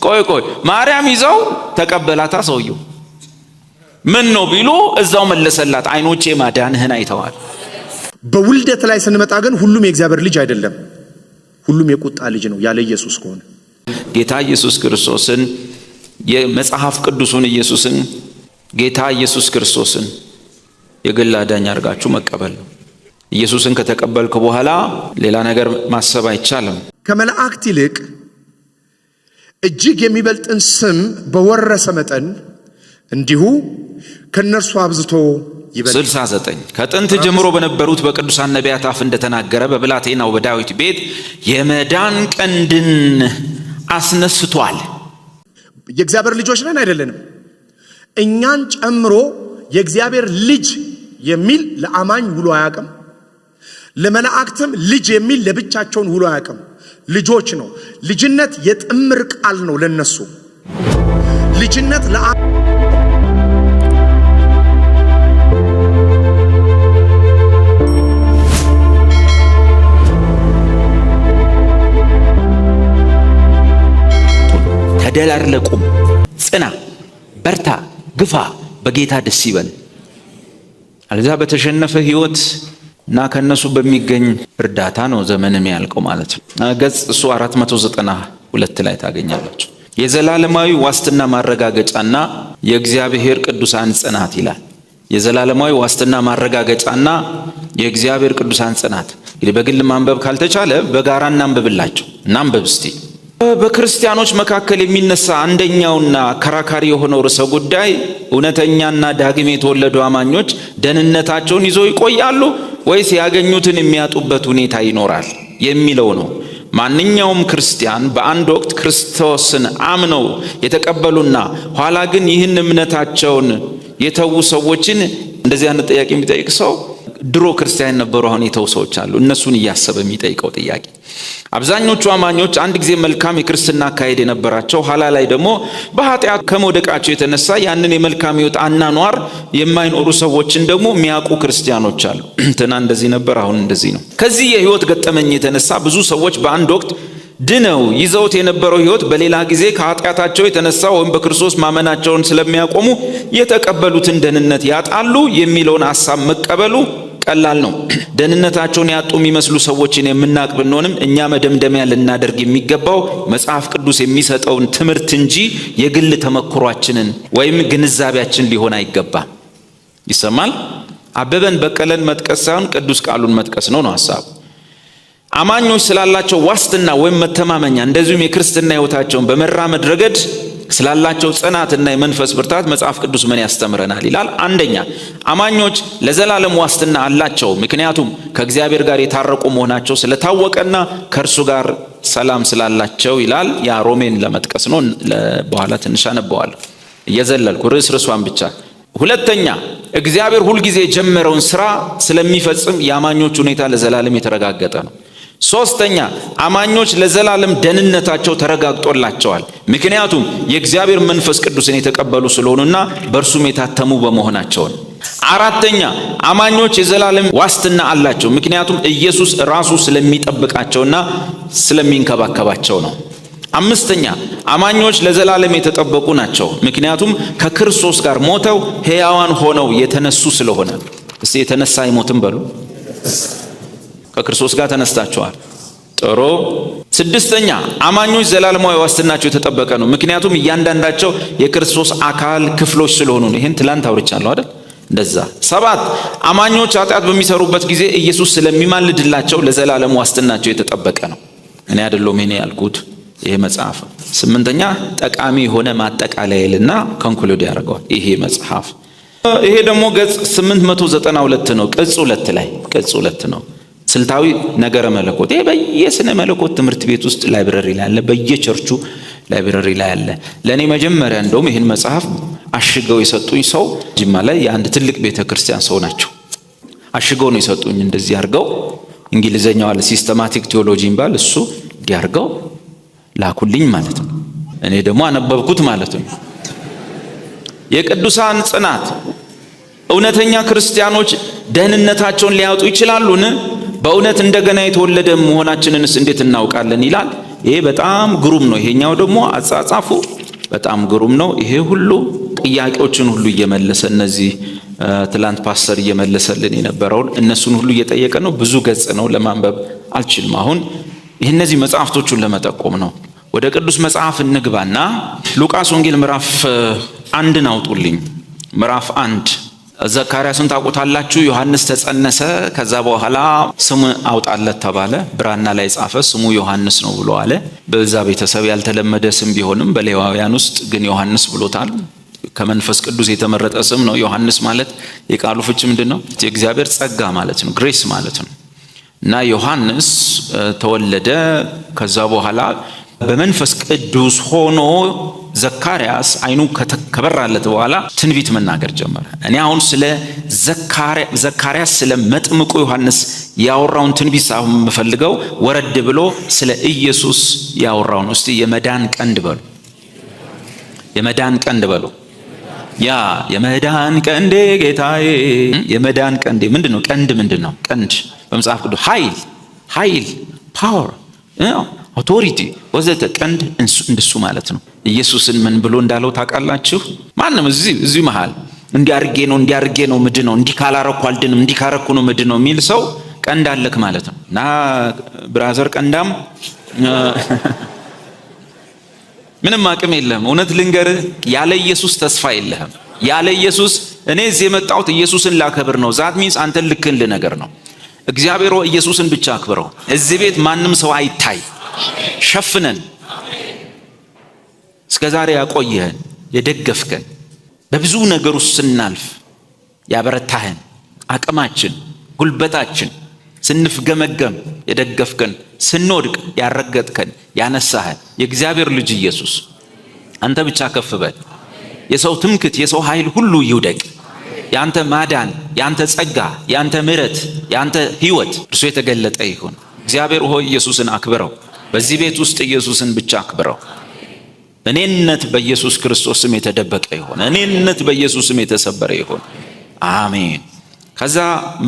ቆይ ማርያም ይዘው ተቀበላታ ሰውየው። ምን ነው ቢሉ እዛው መለሰላት፣ አይኖቼ ማዳንህን አይተዋል። በውልደት ላይ ስንመጣ ግን ሁሉም የእግዚአብሔር ልጅ አይደለም፣ ሁሉም የቁጣ ልጅ ነው ያለ ኢየሱስ ከሆነ ጌታ ኢየሱስ ክርስቶስን የመጽሐፍ ቅዱሱን ኢየሱስን ጌታ ኢየሱስ ክርስቶስን የግል አዳኝ አድርጋችሁ መቀበል ነው። ኢየሱስን ከተቀበልክ በኋላ ሌላ ነገር ማሰብ አይቻልም። ከመላእክት ይልቅ እጅግ የሚበልጥን ስም በወረሰ መጠን እንዲሁ ከነርሱ አብዝቶ ይበልጥ። 69 ከጥንት ጀምሮ በነበሩት በቅዱሳን ነቢያት አፍ እንደተናገረ በብላቴናው በዳዊት ቤት የመዳን ቀንድን አስነስቷል። የእግዚአብሔር ልጆች ነን አይደለንም? እኛን ጨምሮ የእግዚአብሔር ልጅ የሚል ለአማኝ ውሎ አያውቅም። ለመላእክትም ልጅ የሚል ለብቻቸውን ውሎ አያውቅም። ልጆች ነው። ልጅነት የጥምር ቃል ነው ለነሱ። ልጅነት ተደላርለቁም፣ ጽና፣ በርታ፣ ግፋ፣ በጌታ ደስ ይበል። አለዛ በተሸነፈ ህይወት እና ከነሱ በሚገኝ እርዳታ ነው ዘመን የሚያልቀው ማለት ነው። ገጽ 492 ላይ ታገኛላችሁ። የዘላለማዊ ዋስትና ማረጋገጫና የእግዚአብሔር ቅዱሳን ጽናት ይላል። የዘላለማዊ ዋስትና ማረጋገጫና የእግዚአብሔር ቅዱሳን ጽናት። እንግዲህ በግል ማንበብ ካልተቻለ በጋራ እናንብብላችሁ። እናንብብ እስቲ። በክርስቲያኖች መካከል የሚነሳ አንደኛውና አከራካሪ የሆነው ርዕሰ ጉዳይ እውነተኛና ዳግም የተወለዱ አማኞች ደህንነታቸውን ይዘው ይቆያሉ ወይስ ያገኙትን የሚያጡበት ሁኔታ ይኖራል የሚለው ነው። ማንኛውም ክርስቲያን በአንድ ወቅት ክርስቶስን አምነው የተቀበሉና ኋላ ግን ይህን እምነታቸውን የተዉ ሰዎችን እንደዚህ አይነት ጥያቄ የሚጠይቅ ሰው ድሮ ክርስቲያን ነበሩ አሁን የተው ሰዎች አሉ። እነሱን እያሰበ የሚጠይቀው ጥያቄ። አብዛኞቹ አማኞች አንድ ጊዜ መልካም የክርስትና አካሄድ የነበራቸው ኋላ ላይ ደግሞ በኃጢአት ከመውደቃቸው የተነሳ ያንን የመልካም ሕይወት አናኗር የማይኖሩ ሰዎችን ደግሞ የሚያውቁ ክርስቲያኖች አሉ። እንትና እንደዚህ ነበር አሁን እንደዚህ ነው። ከዚህ የሕይወት ገጠመኝ የተነሳ ብዙ ሰዎች በአንድ ወቅት ድነው ይዘውት የነበረው ሕይወት በሌላ ጊዜ ከኃጢአታቸው የተነሳ ወይም በክርስቶስ ማመናቸውን ስለሚያቆሙ የተቀበሉትን ደህንነት ያጣሉ የሚለውን ሐሳብ መቀበሉ ቀላል ነው። ደህንነታቸውን ያጡ የሚመስሉ ሰዎችን የምናቅ ብንሆንም እኛ መደምደሚያ ልናደርግ የሚገባው መጽሐፍ ቅዱስ የሚሰጠውን ትምህርት እንጂ የግል ተመክሯችንን ወይም ግንዛቤያችን ሊሆን አይገባም። ይሰማል? አበበን በቀለን መጥቀስ ሳይሆን ቅዱስ ቃሉን መጥቀስ ነው ሐሳቡ። አማኞች ስላላቸው ዋስትና ወይም መተማመኛ እንደዚሁም የክርስትና ሕይወታቸውን በመራመድ ረገድ ስላላቸው ጽናትና የመንፈስ ብርታት መጽሐፍ ቅዱስ ምን ያስተምረናል ይላል። አንደኛ፣ አማኞች ለዘላለም ዋስትና አላቸው፣ ምክንያቱም ከእግዚአብሔር ጋር የታረቁ መሆናቸው ስለታወቀና ከእርሱ ጋር ሰላም ስላላቸው ይላል። ያ ሮሜን ለመጥቀስ ነው። በኋላ ትንሽ አነበዋለሁ እየዘለልኩ ርዕሷን ብቻ። ሁለተኛ፣ እግዚአብሔር ሁልጊዜ የጀመረውን ስራ ስለሚፈጽም የአማኞች ሁኔታ ለዘላለም የተረጋገጠ ነው። ሶስተኛ፣ አማኞች ለዘላለም ደህንነታቸው ተረጋግጦላቸዋል፣ ምክንያቱም የእግዚአብሔር መንፈስ ቅዱስን የተቀበሉ ስለሆኑና በእርሱም የታተሙ በመሆናቸው ነው። አራተኛ፣ አማኞች የዘላለም ዋስትና አላቸው፣ ምክንያቱም ኢየሱስ ራሱ ስለሚጠብቃቸውና ስለሚንከባከባቸው ነው። አምስተኛ፣ አማኞች ለዘላለም የተጠበቁ ናቸው፣ ምክንያቱም ከክርስቶስ ጋር ሞተው ሕያዋን ሆነው የተነሱ ስለሆነ። እስቲ የተነሳ አይሞትም በሉ። ከክርስቶስ ጋር ተነስታቸዋል። ጥሩ። ስድስተኛ፣ አማኞች ዘላለማዊ ዋስትናቸው የተጠበቀ ነው፣ ምክንያቱም እያንዳንዳቸው የክርስቶስ አካል ክፍሎች ስለሆኑ ነው። ይሄን ትላንት አውርቻለሁ አይደል? እንደዛ። ሰባት፣ አማኞች ኃጢአት በሚሰሩበት ጊዜ ኢየሱስ ስለሚማልድላቸው ለዘላለም ዋስትናቸው የተጠበቀ ነው። እኔ አይደለም ይሄን ያልኩት፣ ይሄ መጽሐፍ። ስምንተኛ፣ ጠቃሚ የሆነ ማጠቃለያልና ኮንክሉድ ያደርገዋል ይሄ መጽሐፍ። ይሄ ደግሞ ገጽ 892 ነው። ቅጽ 2 ላይ ቅጽ 2 ነው። ስልታዊ ነገረ መለኮት። ይሄ በየስነ መለኮት ትምህርት ቤት ውስጥ ላይብረሪ ላይ አለ፣ በየቸርቹ ላይብረሪ ላይ አለ። ለኔ መጀመሪያ እንደውም ይሄን መጽሐፍ አሽገው የሰጡኝ ሰው ጅማ ላይ የአንድ ትልቅ ቤተክርስቲያን ሰው ናቸው። አሽገው ነው የሰጡኝ። እንደዚህ አድርገው እንግሊዘኛው አለ ሲስተማቲክ ቴዎሎጂ ይባል፣ እሱ እንዲያርገው ላኩልኝ ማለት ነው። እኔ ደግሞ አነበብኩት ማለት ነው። የቅዱሳን ጽናት። እውነተኛ ክርስቲያኖች ደህንነታቸውን ሊያጡ ይችላሉን? በእውነት እንደገና የተወለደ መሆናችንንስ እንዴት እናውቃለን ይላል። ይሄ በጣም ግሩም ነው። ይሄኛው ደግሞ አጻጻፉ በጣም ግሩም ነው። ይሄ ሁሉ ጥያቄዎችን ሁሉ እየመለሰ እነዚህ ትላንት ፓስተር እየመለሰልን የነበረውን እነሱን ሁሉ እየጠየቀ ነው። ብዙ ገጽ ነው፣ ለማንበብ አልችልም። አሁን እነዚህ መጽሐፍቶቹን ለመጠቆም ነው። ወደ ቅዱስ መጽሐፍ እንግባና ሉቃስ ወንጌል ምዕራፍ 1 አውጡልኝ። ምዕራፍ 1 ዘካርያስን ታውቁታላችሁ። ዮሐንስ ተጸነሰ። ከዛ በኋላ ስም አውጣለት ተባለ። ብራና ላይ ጻፈ። ስሙ ዮሐንስ ነው ብሎ አለ። በዛ ቤተሰብ ያልተለመደ ስም ቢሆንም በሌዋውያን ውስጥ ግን ዮሐንስ ብሎታል። ከመንፈስ ቅዱስ የተመረጠ ስም ነው። ዮሐንስ ማለት የቃሉ ፍቺ ምንድነው? የእግዚአብሔር ጸጋ ማለት ነው፣ ግሬስ ማለት ነው። እና ዮሐንስ ተወለደ። ከዛ በኋላ በመንፈስ ቅዱስ ሆኖ ዘካርያስ አይኑ ከበራለት በኋላ ትንቢት መናገር ጀመረ። እኔ አሁን ስለ ዘካርያስ ስለ መጥምቁ ዮሐንስ ያወራውን ትንቢት ሳይሆን የምፈልገው ወረድ ብሎ ስለ ኢየሱስ ያወራውን። እስቲ የመዳን ቀንድ በሉ፣ የመዳን ቀንድ በሉ። ያ የመዳን ቀንዴ ጌታዬ፣ የመዳን ቀንዴ ምንድነው? ቀንድ ምንድነው? ቀንድ በመጽሐፍ ቅዱስ ኃይል፣ ፓወር፣ አውቶሪቲ ወዘተ። ቀንድ እንደሱ ማለት ነው። ኢየሱስን ምን ብሎ እንዳለው ታውቃላችሁ? ማንም እዚህ መሃል እንዲያርጌ ነው ምድነው፣ እንዲህ ካላረኩ አልድንም፣ እንዲህ ካረኩ ነው ምድነው የሚል ሰው ቀንድ አለክ ማለት ነው። እና ብራዘር ቀንዳም ምንም አቅም የለህም። እውነት ልንገርህ፣ ያለ ኢየሱስ ተስፋ የለህም። ያለ ኢየሱስ እኔ እዚህ የመጣሁት ኢየሱስን ላከብር ነው። ዛት ሚንስ አንተን ልክህን ልነገር ነው። እግዚአብሔር ኢየሱስን ብቻ አክብረው። እዚህ ቤት ማንም ሰው አይታይ። ሸፍነን እስከ ዛሬ ያቆየህን፣ የደገፍከን፣ በብዙ ነገር ውስጥ ስናልፍ ያበረታህን፣ አቅማችን፣ ጉልበታችን ስንፍገመገም የደገፍከን፣ ስንወድቅ ያረገጥከን፣ ያነሳህን የእግዚአብሔር ልጅ ኢየሱስ አንተ ብቻ ከፍ በል። የሰው ትምክት፣ የሰው ኃይል ሁሉ ይውደቅ። ያንተ ማዳን፣ ያንተ ጸጋ፣ ያንተ ምሕረት፣ ያንተ ሕይወት እርሱ የተገለጠ ይሁን። እግዚአብሔር ሆይ ኢየሱስን አክብረው። በዚህ ቤት ውስጥ ኢየሱስን ብቻ አክብረው። እኔነት በኢየሱስ ክርስቶስ ስም የተደበቀ ይሁን። እኔነት በኢየሱስ ስም የተሰበረ ይሁን። አሜን። ከዛ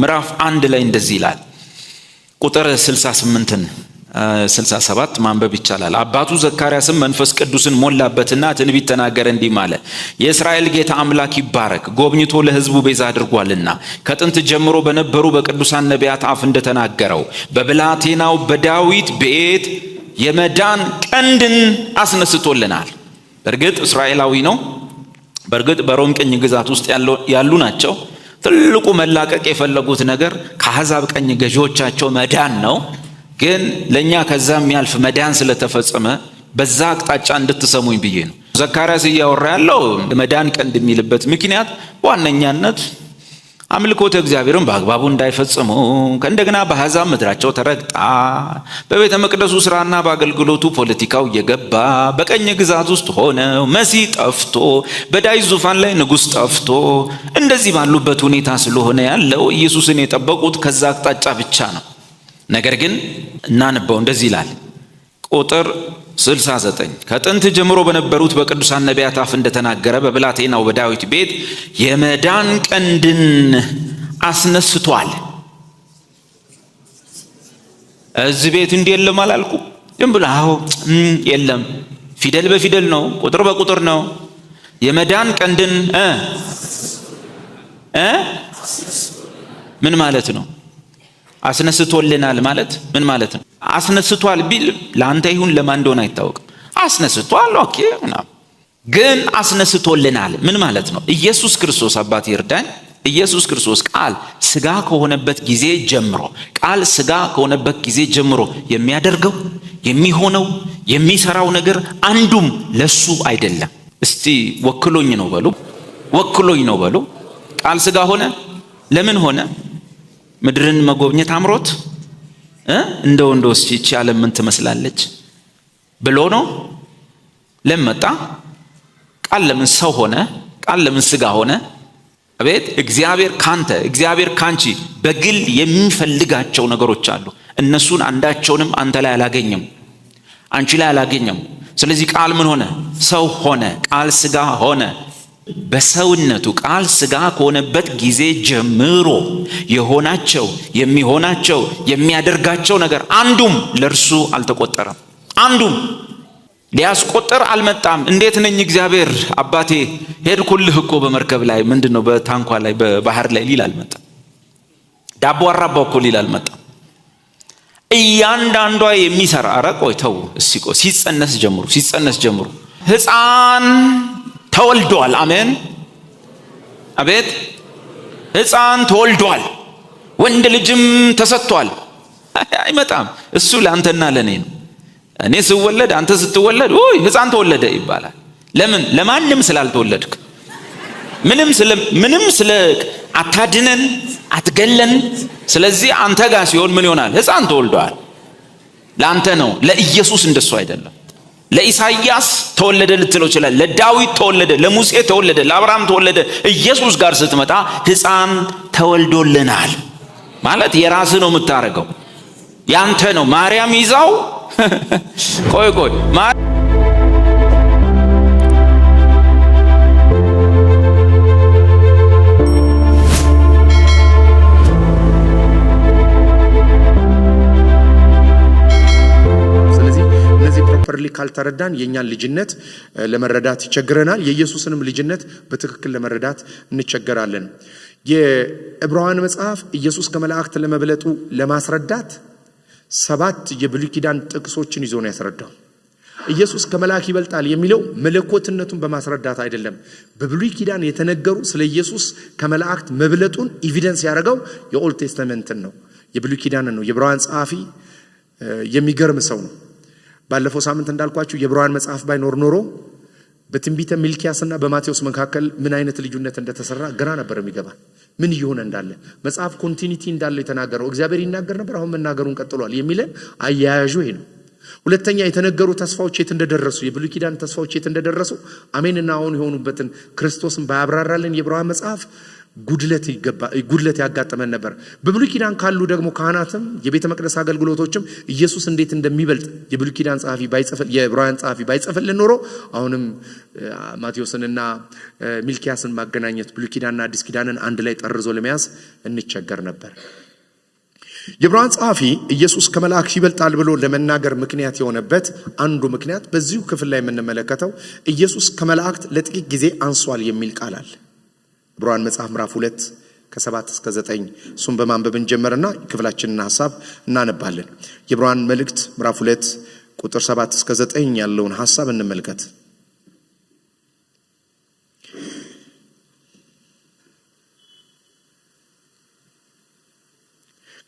ምዕራፍ 1 ላይ እንደዚህ ይላል። ቁጥር 67 ማንበብ ይቻላል። አባቱ ዘካርያስም መንፈስ ቅዱስን ሞላበትና ትንቢት ተናገረ፣ እንዲህ አለ። የእስራኤል ጌታ አምላክ ይባረክ፣ ጎብኝቶ ለሕዝቡ ቤዛ አድርጓልና ከጥንት ጀምሮ በነበሩ በቅዱሳን ነቢያት አፍ እንደተናገረው በብላቴናው በዳዊት ቤት የመዳን ቀንድን አስነስቶልናል። በእርግጥ እስራኤላዊ ነው። በእርግጥ በሮም ቅኝ ግዛት ውስጥ ያሉ ናቸው። ትልቁ መላቀቅ የፈለጉት ነገር ከአሕዛብ ቀኝ ገዢዎቻቸው መዳን ነው። ግን ለኛ ከዛ የሚያልፍ መዳን ስለተፈጸመ በዛ አቅጣጫ እንድትሰሙኝ ብዬ ነው። ዘካርያስ እያወራ ያለው መዳን ቀንድ የሚልበት ምክንያት ዋነኛነት አምልኮተ እግዚአብሔርን በአግባቡ እንዳይፈጽሙ፣ ከእንደገና በአሕዛብ ምድራቸው ተረግጣ፣ በቤተ መቅደሱ ስራና በአገልግሎቱ ፖለቲካው እየገባ፣ በቀኝ ግዛት ውስጥ ሆነው መሲህ ጠፍቶ፣ በዳዊት ዙፋን ላይ ንጉሥ ጠፍቶ፣ እንደዚህ ባሉበት ሁኔታ ስለሆነ ያለው ኢየሱስን የጠበቁት ከዛ አቅጣጫ ብቻ ነው። ነገር ግን እናንበው፣ እንደዚህ ይላል ቁጥር 69 ከጥንት ጀምሮ በነበሩት በቅዱሳን ነቢያት አፍ እንደተናገረ በብላቴናው በዳዊት ቤት የመዳን ቀንድን አስነስቷል። እዚህ ቤት እንዲህ የለም አላልኩ? ዝም ብሎ አዎ የለም፣ ፊደል በፊደል ነው፣ ቁጥር በቁጥር ነው። የመዳን ቀንድን ምን ማለት ነው? አስነስቶልናል ማለት ምን ማለት ነው? አስነስቷል ቢል ለአንተ ይሁን ለማን እንደሆነ አይታወቅም። አስነስቷል ኦኬ፣ ግን አስነስቶልናል ምን ማለት ነው? ኢየሱስ ክርስቶስ አባት ይርዳኝ። ኢየሱስ ክርስቶስ ቃል ስጋ ከሆነበት ጊዜ ጀምሮ የሚያደርገው የሚሆነው የሚሰራው ነገር አንዱም ለሱ አይደለም። እስቲ ወክሎኝ ነው በሉ። ቃል ስጋ ሆነ። ለምን ሆነ? ምድርን መጎብኘት አምሮት እንደው እስኪ ዓለም ምን ትመስላለች ብሎ ነው። ለመጣ ቃል ለምን ሰው ሆነ? ቃል ለምን ስጋ ሆነ? አቤት! እግዚአብሔር ካንቺ በግል የሚፈልጋቸው ነገሮች አሉ። እነሱን አንዳቸውንም አንተ ላይ አላገኘም፣ አንቺ ላይ አላገኘም። ስለዚህ ቃል ምን ሆነ? ሰው ሆነ። ቃል ስጋ ሆነ። በሰውነቱ ቃል ስጋ ከሆነበት ጊዜ ጀምሮ የሆናቸው የሚሆናቸው የሚያደርጋቸው ነገር አንዱም ለእርሱ አልተቆጠረም። አንዱም ሊያስቆጥር አልመጣም። እንዴት ነኝ እግዚአብሔር አባቴ ሄድኩልህ እኮ በመርከብ ላይ ምንድነው በታንኳ ላይ በባህር ላይ ሊል አልመጣም። ዳቦ አራባው እኮ ሊል አልመጣም። እያንዳንዷ የሚሰራ ቆይ ተው እስኪ ቆይ ሲጸነስ ጀምሩ ሕፃን ተወልዷል። አሜን አቤት። ሕፃን ተወልዷል፣ ወንድ ልጅም ተሰጥቷል። አይመጣም። እሱ ለአንተና ለኔ ነው። እኔ ስወለድ አንተ ስትወለድ ሕፃን ተወለደ ይባላል። ለምን? ለማንም ስላልተወለድክ። ምንም ስለ አታድነን አትገለን። ስለዚህ አንተ ጋር ሲሆን ምን ይሆናል? ሕፃን ተወልዷል። ለአንተ ነው። ለኢየሱስ እንደሱ አይደለም። ለኢሳይያስ ተወለደ ልትለው ይችላል። ለዳዊት ተወለደ፣ ለሙሴ ተወለደ፣ ለአብርሃም ተወለደ። ኢየሱስ ጋር ስትመጣ ሕፃን ተወልዶልናል ማለት የራስህ ነው የምታረገው፣ ያንተ ነው። ማርያም ይዛው ቆይ ካልተረዳን የኛን ልጅነት ለመረዳት ይቸግረናል። የኢየሱስንም ልጅነት በትክክል ለመረዳት እንቸገራለን። የዕብራውያን መጽሐፍ ኢየሱስ ከመላእክት ለመብለጡ ለማስረዳት 7 የብሉይ ኪዳን ጥቅሶችን ይዞ ነው ያስረዳው። ኢየሱስ ከመላእክት ይበልጣል የሚለው መለኮትነቱን በማስረዳት አይደለም። በብሉይ ኪዳን የተነገሩ ስለ ኢየሱስ ከመላእክት መብለጡን ኤቪደንስ ያደረገው የኦልድ ቴስተመንትን ነው፣ የብሉይ ኪዳንን ነው። የዕብራውያን ጸሐፊ የሚገርም ሰው ነው። ባለፈው ሳምንት እንዳልኳችሁ የዕብራውያን መጽሐፍ ባይኖር ኖሮ በትንቢተ ሚልኪያስና በማቴዎስ መካከል ምን አይነት ልዩነት እንደተሰራ ገና ነበር የሚገባ ምን እየሆነ እንዳለ መጽሐፍ ኮንቲኒቲ እንዳለው የተናገረው እግዚአብሔር ይናገር ነበር፣ አሁን መናገሩን ቀጥሏል የሚለን አያያዡ ይሄ ነው። ሁለተኛ የተነገሩ ተስፋዎች የት እንደደረሱ የብሉይ ኪዳን ተስፋዎች የት እንደደረሱ አሜንና አሁን የሆኑበትን ክርስቶስን ባያብራራልን የዕብራውያን መጽሐፍ ጉድለት ያጋጠመን ነበር። በብሉይ ኪዳን ካሉ ደግሞ ካህናትም የቤተ መቅደስ አገልግሎቶችም ኢየሱስ እንዴት እንደሚበልጥ የብሉይ ኪዳን ጸሐፊ ባይጽፍልን የዕብራውያን ጸሐፊ ባይጽፍልን ኖሮ አሁንም ማቴዎስንና ሚልኪያስን ማገናኘት ብሉይ ኪዳንና አዲስ ኪዳንን አንድ ላይ ጠርዞ ለመያዝ እንቸገር ነበር። የዕብራውያን ጸሐፊ ኢየሱስ ከመላእክት ይበልጣል ብሎ ለመናገር ምክንያት የሆነበት አንዱ ምክንያት በዚሁ ክፍል ላይ የምንመለከተው ኢየሱስ ከመላእክት ለጥቂት ጊዜ አንሷል የሚል ቃል አለ። ዕብራውያን መጽሐፍ ምዕራፍ 2 ከ7 እስከ 9 እሱን በማንበብ እንጀምርና ክፍላችንን ሐሳብ እናነባለን። የዕብራውያን መልእክት ምዕራፍ 2 ቁጥር 7 እስከ 9 ያለውን ሐሳብ እንመልከት።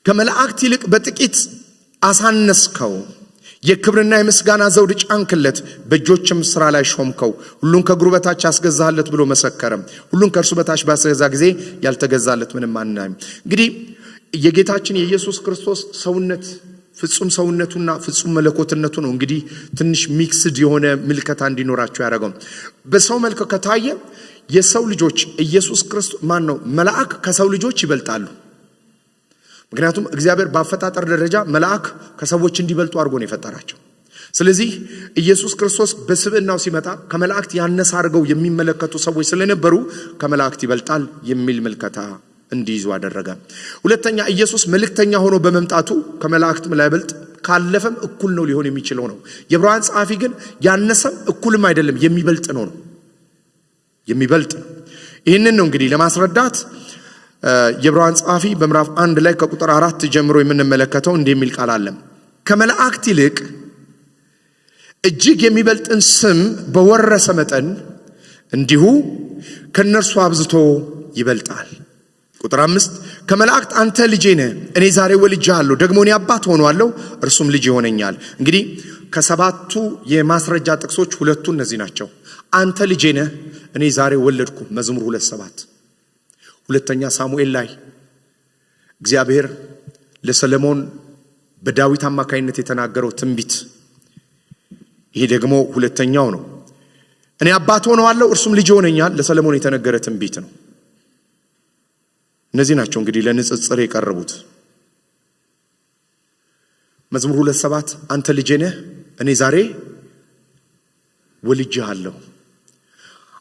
ከመላእክት ይልቅ በጥቂት አሳነስከው፣ የክብርና የምስጋና ዘውድ ጫንክለት፣ በእጆችም ሥራ ላይ ሾምከው፣ ሁሉን ከእግሩ በታች አስገዛለት ብሎ መሰከረ። ሁሉን ከእርሱ በታች ባስገዛ ጊዜ ያልተገዛለት ምንም አናይም። እንግዲህ የጌታችን የኢየሱስ ክርስቶስ ሰውነት ፍጹም ሰውነቱና ፍጹም መለኮትነቱ ነው እንግዲህ ትንሽ ሚክስድ የሆነ ምልከታ እንዲኖራቸው ያደረገው። በሰው መልክ ከታየ የሰው ልጆች ኢየሱስ ክርስቶስ መልአክ ከሰው ልጆች ይበልጣሉ። ምክንያቱም እግዚአብሔር በአፈጣጠር ደረጃ መልአክ ከሰዎች እንዲበልጡ አድርጎ ነው የፈጠራቸው። ስለዚህ ኢየሱስ ክርስቶስ በስብዕናው ሲመጣ ከመላእክት ያነሰ አድርገው የሚመለከቱ ሰዎች ስለነበሩ ከመላእክት ይበልጣል የሚል ምልከታ እንዲይዙ አደረገ። ሁለተኛ ኢየሱስ መልእክተኛ ሆኖ በመምጣቱ ከመላእክትም ላይበልጥ ካለፈም እኩል ነው ሊሆን የሚችለው ነው። የዕብራውያን ጸሐፊ ግን ያነሰም እኩልም አይደለም የሚበልጥ ነው የሚበልጥ ነው። ይህንን ነው እንግዲህ ለማስረዳት የዕብራውያን ጸሐፊ በምዕራፍ 1 ላይ ከቁጥር 4 ጀምሮ የምንመለከተው እንደሚል ቃል አለ። ከመላእክት ይልቅ እጅግ የሚበልጥን ስም በወረሰ መጠን እንዲሁ ከነርሱ አብዝቶ ይበልጣል። ቁጥር 5 ከመላእክት አንተ ልጄ ነህ፣ እኔ ዛሬ ወልጄሃለሁ፣ ደግሞ እኔ አባት ሆነዋለሁ፣ እርሱም ልጅ ይሆነኛል። እንግዲህ ከሰባቱ የማስረጃ ጥቅሶች ሁለቱ እነዚህ ናቸው። አንተ ልጄ ነህ፣ እኔ ዛሬ ወለድኩ መዝሙር 2:7። ሁለተኛ ሳሙኤል ላይ እግዚአብሔር ለሰለሞን በዳዊት አማካይነት የተናገረው ትንቢት፣ ይሄ ደግሞ ሁለተኛው ነው። እኔ አባት ሆነዋለሁ እርሱም ልጅ ይሆነኛል፣ ለሰለሞን የተነገረ ትንቢት ነው። እነዚህ ናቸው እንግዲህ ለንጽጽር የቀረቡት። መዝሙር 2:7 አንተ ልጄ ነህ እኔ ዛሬ ወልጄሃለሁ።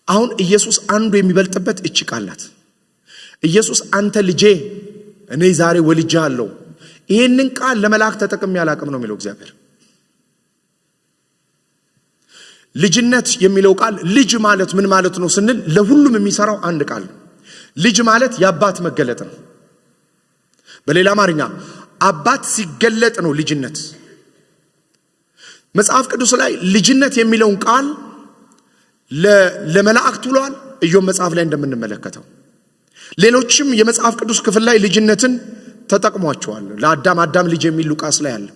አሁን ኢየሱስ አንዱ የሚበልጥበት እቺ ቃል ናት። ኢየሱስ አንተ ልጄ እኔ ዛሬ ወልጄሃለሁ፣ ይሄንን ቃል ለመላእክት ተጠቅሜ አላቅም ነው የሚለው እግዚአብሔር። ልጅነት የሚለው ቃል ልጅ ማለት ምን ማለት ነው ስንል ለሁሉም የሚሰራው አንድ ቃል ነው። ልጅ ማለት የአባት መገለጥ ነው። በሌላ አማርኛ አባት ሲገለጥ ነው ልጅነት። መጽሐፍ ቅዱስ ላይ ልጅነት የሚለውን ቃል ለመላእክት ውሏል። ኢዮብ መጽሐፍ ላይ እንደምንመለከተው ሌሎችም የመጽሐፍ ቅዱስ ክፍል ላይ ልጅነትን ተጠቅሟቸዋል። ለአዳም ልጅ የሚል ሉቃስ ላይ አለ።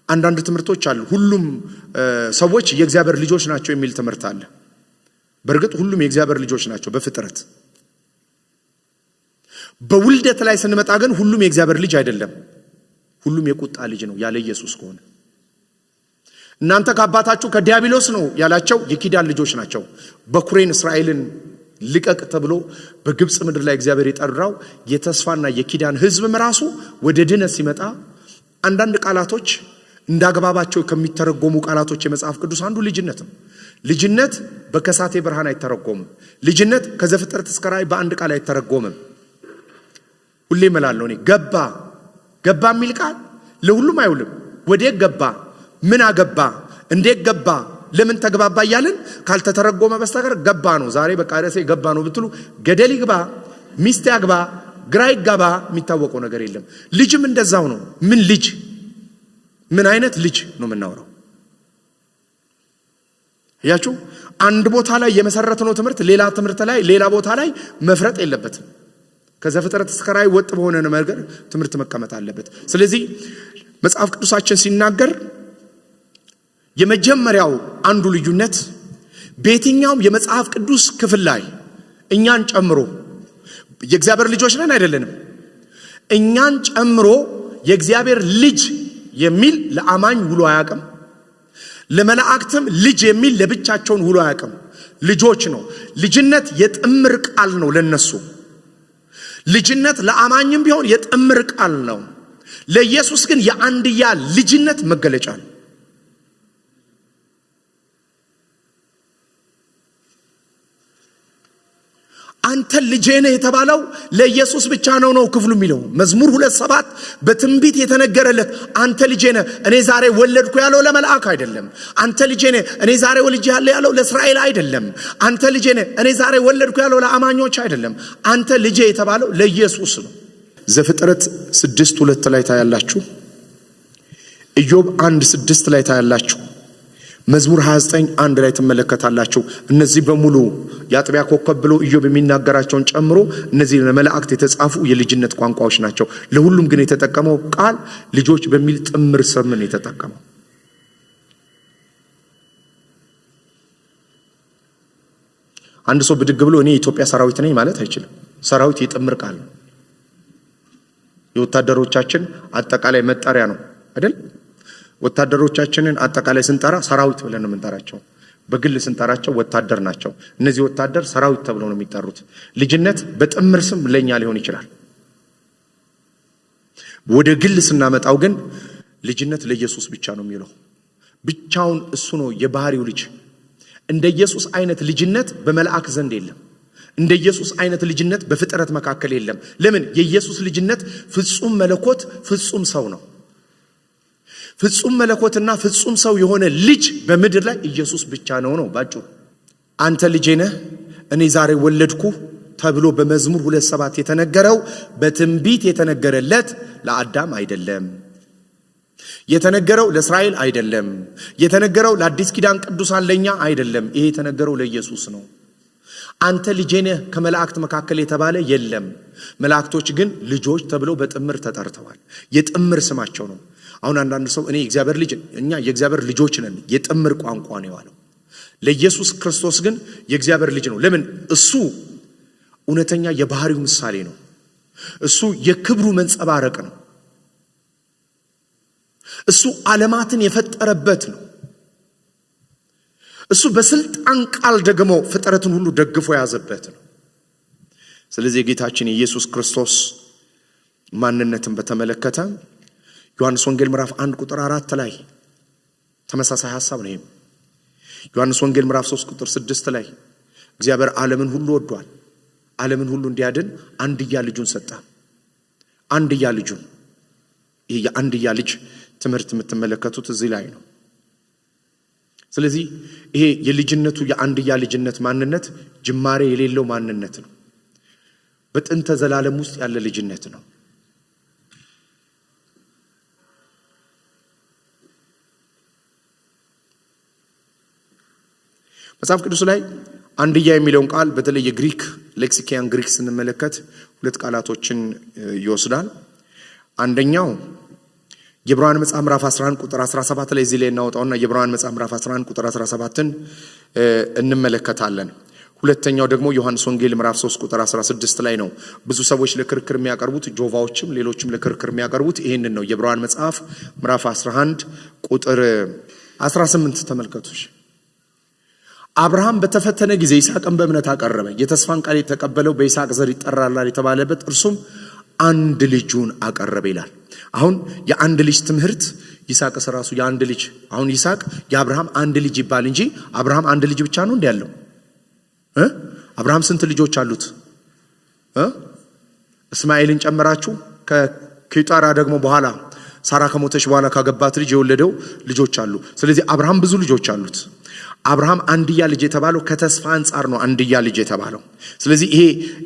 አንዳንድ ትምህርቶች አሉ። ሁሉም ሰዎች የእግዚአብሔር ልጆች ናቸው የሚል ትምህርት አለ። በእርግጥ ሁሉም የእግዚአብሔር ልጆች ናቸው በፍጥረት። በውልደት ላይ ስንመጣ ግን ሁሉም የእግዚአብሔር ልጅ አይደለም። ሁሉም የቁጣ ልጅ ነው ያለ ኢየሱስ ከሆነ። እናንተ ከአባታችሁ ከዲያብሎስ ነው ያላቸው የኪዳን ልጆች ናቸው። በኩሬን እስራኤልን ልቀቅ ተብሎ በግብጽ ምድር ላይ እግዚአብሔር የጠራው የተስፋና የኪዳን ሕዝብም ራሱ ወደ ድነት ሲመጣ አንዳንድ ቃላቶች እንዳግባባቸው ከሚተረጎሙ ቃላቶች የመጽሐፍ ቅዱስ አንዱ ልጅነት ነው። ልጅነት በከሳቴ ብርሃን አይተረጎምም። ልጅነት ከዘፍጥረት እስከ ራእይ በአንድ ቃል አይተረጎምም። ሁሌ እላለሁ እኔ ገባ የሚል ቃል ለሁሉም አይውልም። ወዴት ገባ፣ ምን አገባ፣ እንዴት ገባ፣ ለምን ተግባባ እያልን ካልተተረጎመ በስተቀር ገባ ነው። ዛሬ በቃ ርዕሴ ገባ ነው ብትሉ ገደል ይግባ፣ ሚስት ያግባ፣ ግራ ይጋባ የሚታወቀው ነገር የለም። ልጅም እንደዛው ነው። ምን ልጅ፣ ምን አይነት ልጅ ነው የምናወራው? ያችሁ አንድ ቦታ ላይ የመሰረተነው ትምህርት ሌላ ትምህርት ላይ ሌላ ቦታ ላይ መፍረጥ የለበትም። ከዘፍጥረት እስከ ራእይ ወጥ በሆነ ነገር ትምህርት መቀመጥ አለበት። ስለዚህ መጽሐፍ ቅዱሳችን ሲናገር የመጀመሪያው አንዱ ልዩነት በየትኛውም የመጽሐፍ ቅዱስ ክፍል ላይ እኛን ጨምሮ የእግዚአብሔር ልጆች ነን አይደለንም፣ እኛን ጨምሮ የእግዚአብሔር ልጅ የሚል ለአማኝ ውሎ አያውቅም። ለመላእክትም ልጅ የሚል ለብቻቸውን ውሎ አያውቅም። ልጆች ነው። ልጅነት የጥምር ቃል ነው ለነሱ። ልጅነት ለአማኝም ቢሆን የጥምር ቃል ነው። ለኢየሱስ ግን የአንድያ ልጅነት መገለጫ ነው። አንተ ልጄ ነህ የተባለው ለኢየሱስ ብቻ ነው ክፍሉ የሚለው። መዝሙር 2:7 በትንቢት የተነገረለት አንተ ልጄ ነህ እኔ ዛሬ ወለድኩ ያለው ለመላእክ አይደለም። አንተ ልጄ ነህ እኔ ዛሬ ወልጄሃለሁ ያለው ለእስራኤል አይደለም። አንተ ልጄ ነህ እኔ ዛሬ ወለድኩ ያለው ለአማኞች አይደለም። አንተ ልጄ የተባለው ለኢየሱስ ነው። ዘፍጥረት 6:2 ላይ ታያላችሁ። ኢዮብ 1:6 ላይ ታያላችሁ። መዝሙር 29:1 ላይ ትመለከታላችሁ። እነዚህ በሙሉ ያጥቢያ ኮከብ ብሎ ኢዮብ የሚናገራቸውን ጨምሮ እነዚህ ለመላእክት የተጻፉ የልጅነት ቋንቋዎች ናቸው። ለሁሉም ግን የተጠቀመው ቃል ልጆች በሚል ጥምር ስም ነው የተጠቀመው። አንድ ሰው ብድግ ብሎ እኔ የኢትዮጵያ ሰራዊት ነኝ ማለት አይችልም። ሰራዊት የጥምር ቃል ነው። የወታደሮቻችን አጠቃላይ መጠሪያ ነው አይደል? ወታደሮቻችንን አጠቃላይ ስንጠራ ሰራዊት ብለን ነው የምንጠራቸው። በግል ስንጠራቸው ወታደር ናቸው። እነዚህ ወታደር ሰራዊት ተብለው ነው የሚጠሩት። ልጅነት በጥምር ስም ለኛ ሊሆን ይችላል። ወደ ግል ስናመጣው ግን ልጅነት ለኢየሱስ ብቻ ነው የሚለው። ብቻውን እሱ ነው የባህሪው ልጅ። እንደ ኢየሱስ አይነት ልጅነት በመላእክ ዘንድ የለም። እንደ ኢየሱስ አይነት ልጅነት በፍጥረት መካከል የለም። ለምን? የኢየሱስ ልጅነት ፍጹም መለኮት ፍጹም ሰው ነው። ፍጹም መለኮትና ፍጹም ሰው የሆነ ልጅ በምድር ላይ ኢየሱስ ብቻ ነው ባጭሩ። አንተ ልጄ ነህ እኔ ዛሬ ወለድኩ ተብሎ በመዝሙር 2:7 የተነገረው በትንቢት የተነገረለት ለአዳም አይደለም። የተነገረው ለእስራኤል አይደለም። የተነገረው ለአዲስ ኪዳን ቅዱሳን ለኛ አይደለም። ይሄ የተነገረው ለኢየሱስ ነው። አንተ ልጄ ነህ ከመላእክት መካከል የተባለ የለም። መላእክቶች ግን ልጆች ተብለው በጥምር ተጠርተዋል። የጥምር ስማቸው ነው። አሁን አንዳንድ ሰው እኔ እግዚአብሔር ልጅ እኛ የእግዚአብሔር ልጆች ነን የጥምር ቋንቋ ነው ያለው። ለኢየሱስ ክርስቶስ ግን የእግዚአብሔር ልጅ ነው። ለምን? እሱ እውነተኛ የባህሪው ምሳሌ ነው። እሱ የክብሩ መንጸባረቅ ነው። እሱ ዓለማትን የፈጠረበት ነው። እሱ በስልጣን ቃል ደግሞ ፍጥረትን ሁሉ ደግፎ የያዘበት ነው። ስለዚህ የጌታችን የኢየሱስ ክርስቶስ ማንነትን በተመለከተ ዮሐንስ ወንጌል ምዕራፍ 1:4 ላይ ተመሳሳይ ሐሳብ ነው። ዮሐንስ ወንጌል ምዕራፍ 3:6 ላይ እግዚአብሔር ዓለምን ሁሉ ወዷል፣ ዓለምን ሁሉ እንዲያድን አንድያ ልጁን ሰጠ። አንድያ ልጁን። ይሄ የአንድያ ልጅ ትምህርት የምትመለከቱት እዚህ ላይ ነው። ስለዚህ ይሄ የልጅነቱ የአንድያ ልጅነት ማንነት ጅማሬ የሌለው ማንነት ነው። በጥንተ ዘላለም ውስጥ ያለ ልጅነት ነው። መጽሐፍ ቅዱስ ላይ አንድያ የሚለውን ቃል በተለይ የግሪክ ሌክሲካን ግሪክ ስንመለከት ሁለት ቃላቶችን ይወስዳል። አንደኛው የዕብራውያን መጽሐፍ ምዕራፍ 11 ቁጥር 17 ላይ እዚህ ላይ እናወጣውና የዕብራውያን መጽሐፍ ምዕራፍ 11 ቁጥር 17ን እንመለከታለን። ሁለተኛው ደግሞ ዮሐንስ ወንጌል ምዕራፍ 3 ቁጥር 16 ላይ ነው። ብዙ ሰዎች ለክርክር የሚያቀርቡት ጆቫዎችም ሌሎችም ለክርክር የሚያቀርቡት ይሄንን ነው። የዕብራውያን መጽሐፍ ምዕራፍ 11 ቁጥር 18 ተመልከቱ። አብርሃም በተፈተነ ጊዜ ይስሐቅን በእምነት አቀረበ። የተስፋን ቃል የተቀበለው በይስሐቅ ዘር ይጠራላል የተባለበት እርሱም አንድ ልጁን አቀረበ ይላል። አሁን የአንድ ልጅ ትምህርት ይስሐቅ ራሱ የአንድ ልጅ አሁን ይስሐቅ የአብርሃም አንድ ልጅ ይባል እንጂ አብርሃም አንድ ልጅ ብቻ ነው እንዴ ያለው? አብርሃም ስንት ልጆች አሉት? እስማኤልን ጨምራችሁ ከኬጣራ ደግሞ በኋላ ሳራ ከሞተች በኋላ ካገባት ልጅ የወለደው ልጆች አሉ። ስለዚህ አብርሃም ብዙ ልጆች አሉት። አብርሃም አንድያ ልጅ የተባለው ከተስፋ አንጻር ነው አንድያ ልጅ የተባለው። ስለዚህ ይሄ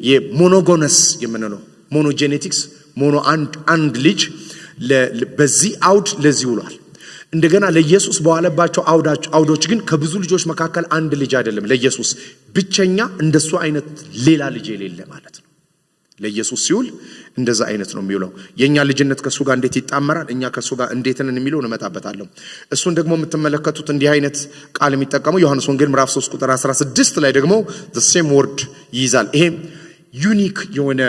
የሞኖጎነስ የምንለው ሞኖጄኔቲክስ ሞኖ አንድ ልጅ በዚህ አውድ ለዚህ ውሏል። እንደገና ለኢየሱስ በዋለባቸው አውዶች ግን ከብዙ ልጆች መካከል አንድ ልጅ አይደለም። ለኢየሱስ ብቸኛ እንደሱ አይነት ሌላ ልጅ የሌለ ማለት ነው። ለኢየሱስ ሲውል እንደዛ አይነት ነው የሚውለው። የኛ ልጅነት ከሱ ጋር እንዴት ይጣመራል፣ እኛ ከሱ ጋር እንዴት ነን የሚለው እንመጣበታለሁ። እሱን ደግሞ የምትመለከቱት እንዲህ አይነት ቃል የሚጠቀመው ዮሐንስ ወንጌል ምዕራፍ 3 ቁጥር 16 ላይ ደግሞ the same word ይይዛል። ይሄ ዩኒክ የሆነ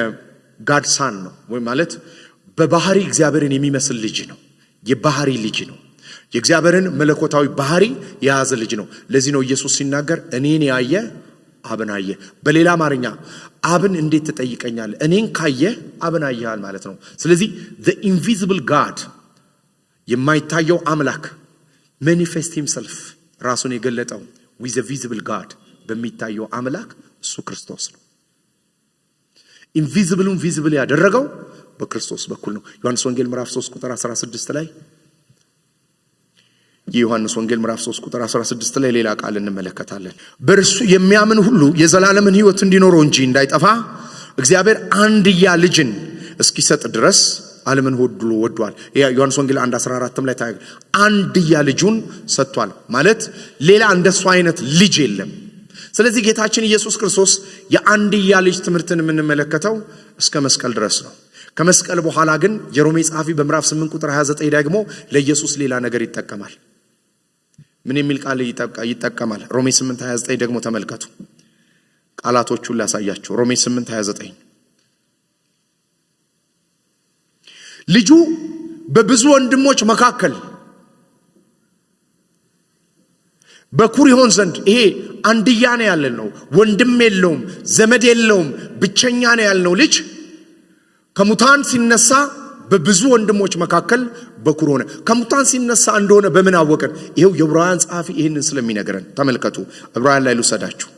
ጋድ ሳን ነው ወይ ማለት በባህሪ እግዚአብሔርን የሚመስል ልጅ ነው። የባህሪ ልጅ ነው። የእግዚአብሔርን መለኮታዊ ባህሪ የያዘ ልጅ ነው። ለዚህ ነው ኢየሱስ ሲናገር እኔን ያየ አብን አየ። በሌላ አማርኛ አብን እንዴት ትጠይቀኛለህ? እኔን ካየ አብን አየሃል ማለት ነው። ስለዚህ the invisible God የማይታየው አምላክ manifest himself ራሱን የገለጠው with the visible God በሚታየው አምላክ እሱ ክርስቶስ ነው። ኢንቪዚብሉን ቪዚብል ያደረገው በክርስቶስ በኩል ነው። ዮሐንስ ወንጌል ምዕራፍ 3 ቁጥር 16 ላይ የዮሐንስ ወንጌል ምዕራፍ 3 ቁጥር 16 ላይ ሌላ ቃል እንመለከታለን። በእርሱ የሚያምን ሁሉ የዘላለምን ሕይወት እንዲኖረው እንጂ እንዳይጠፋ እግዚአብሔር አንድያ ልጅን እስኪሰጥ ድረስ ዓለምን ሁሉ ወዷል። ዮሐንስ ወንጌል 1:14 ላይ ታያለ። አንድያ ልጁን ሰጥቷል ማለት ሌላ እንደሱ አይነት ልጅ የለም። ስለዚህ ጌታችን ኢየሱስ ክርስቶስ የአንድያ ልጅ ትምህርትን የምንመለከተው እስከ መስቀል ድረስ ነው። ከመስቀል በኋላ ግን የሮሜ ጸሐፊ በምዕራፍ 8 ቁጥር 29 ደግሞ ለኢየሱስ ሌላ ነገር ይጠቀማል። ምን የሚል ቃል ይጠቀማል? ሮሜ 8:29 ደግሞ ተመልከቱ። ቃላቶቹን ላሳያችሁ። ሮሜ 8:29 ልጁ በብዙ ወንድሞች መካከል በኩር ይሆን ዘንድ ይሄ አንድያ ነው ያለን ነው። ወንድም የለውም፣ ዘመድ የለውም፣ ብቸኛ ነው ያልነው ልጅ ከሙታን ሲነሳ በብዙ ወንድሞች መካከል በኩር ሆነ። ከሙታን ሲነሳ እንደሆነ በምን አወቀን? ይሄው የዕብራውያን ጸሐፊ ይሄንን ስለሚነግረን ተመልከቱ። ዕብራውያን ላይ ልውሰዳችሁ።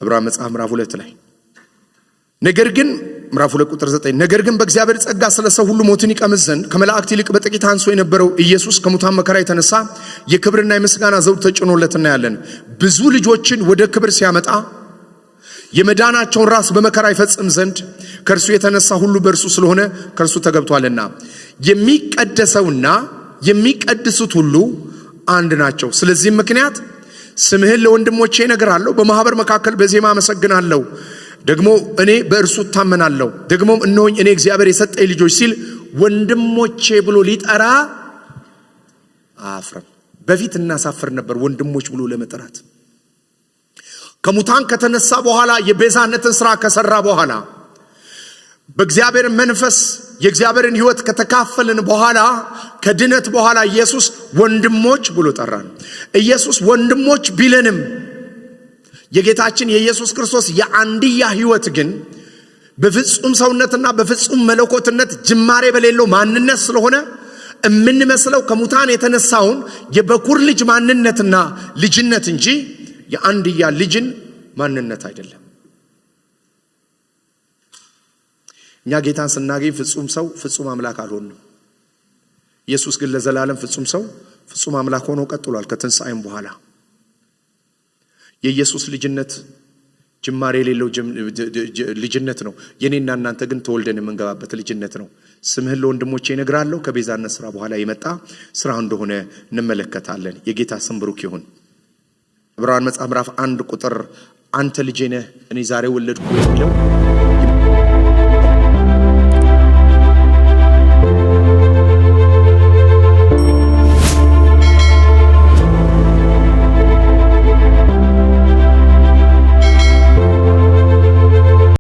ዕብራውያን መጽሐፍ ምዕራፍ 2 ላይ ነገር ግን ምዕራፍ 2 ቁጥር 9 ነገር ግን በእግዚአብሔር ጸጋ ስለ ሰው ሁሉ ሞትን ይቀምስ ዘንድ ከመላእክት ይልቅ በጥቂት አንሶ የነበረው ኢየሱስ ከሙታን መከራ የተነሳ የክብርና የምስጋና ዘውድ ተጭኖለት እናያለን። ብዙ ልጆችን ወደ ክብር ሲያመጣ የመዳናቸውን ራስ በመከራ ይፈጽም ዘንድ ከእርሱ የተነሳ ሁሉ በእርሱ ስለሆነ ከእርሱ ተገብቷልና የሚቀደሰውና የሚቀድሱት ሁሉ አንድ ናቸው። ስለዚህም ምክንያት ስምህን ለወንድሞቼ እነግራለሁ፣ በማህበር መካከል በዜማ አመሰግናለሁ። ደግሞ እኔ በእርሱ እታመናለሁ። ደግሞም እነሆኝ እኔ እግዚአብሔር የሰጠኝ ልጆች ሲል ወንድሞቼ ብሎ ሊጠራ አፍረም። በፊት እናሳፍር ነበር ወንድሞች ብሎ ለመጥራት። ከሙታን ከተነሳ በኋላ የቤዛነትን ስራ ከሰራ በኋላ በእግዚአብሔር መንፈስ የእግዚአብሔርን ሕይወት ከተካፈልን በኋላ ከድነት በኋላ ኢየሱስ ወንድሞች ብሎ ጠራን። ኢየሱስ ወንድሞች ቢለንም የጌታችን የኢየሱስ ክርስቶስ የአንድያ ሕይወት ግን በፍጹም ሰውነትና በፍጹም መለኮትነት ጅማሬ በሌለው ማንነት ስለሆነ እምንመስለው ከሙታን የተነሳውን የበኩር ልጅ ማንነትና ልጅነት እንጂ የአንድያ ልጅን ማንነት አይደለም። እኛ ጌታን ስናገኝ ፍጹም ሰው ፍጹም አምላክ አልሆንም። ኢየሱስ ግን ለዘላለም ፍጹም ሰው ፍጹም አምላክ ሆኖ ቀጥሏል ከትንሣኤም በኋላ። የኢየሱስ ልጅነት ጅማሬ የሌለው ልጅነት ነው። የኔና እናንተ ግን ተወልደን የምንገባበት ልጅነት ነው። ስምህን ለወንድሞቼ እነግራለሁ ከቤዛነት ስራ በኋላ የመጣ ስራ እንደሆነ እንመለከታለን። የጌታ ስም ብሩክ ይሁን። ዕብራውያን መጽሐፍ ምዕራፍ 1 ቁጥር አንተ ልጄ ነህ እኔ ዛሬ ወለድኩ የሚለው